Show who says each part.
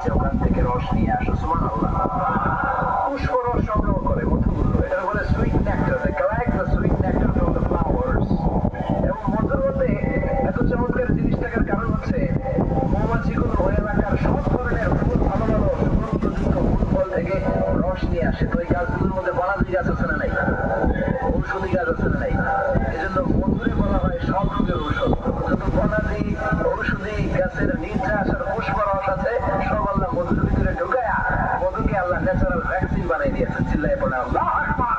Speaker 1: আছে, ওখান থেকে রস নিয়ে আসো। সুবহানাল্লাহ। পুষ্প রস সংগ্রহ করে মধুগুলো, এটা বলে sweet nectar. They collect the sweet nectar from the flowers. এবং মধুর মধ্যে এত চমৎকার জিনিস থাকার কারণ হচ্ছে মৌমাছিগুলো ওই এলাকার সব ধরনের ফুল, ভালো ভালো সুগন্ধযুক্ত ফুল ফল থেকে রস নিয়ে আসে। তো এই গাছগুলোর মধ্যে বনাদি গাছ আছে না নাই, ঔষধি গাছ আছে না নাই, এই জন্য মধুরে বলা হয় সব রোগের ঔষধ। যত বনাদি ঔষধি গাছের নির্যাস আর পুষ্প রস আছে সব আল্লাহ মধুর ভিতরে ঢুকায়া মধুকে আল্লাহ ন্যাচারাল ভ্যাকসিন বানাই দিয়েছে। চিল্লায় পড়ে আল্লাহু আকবার।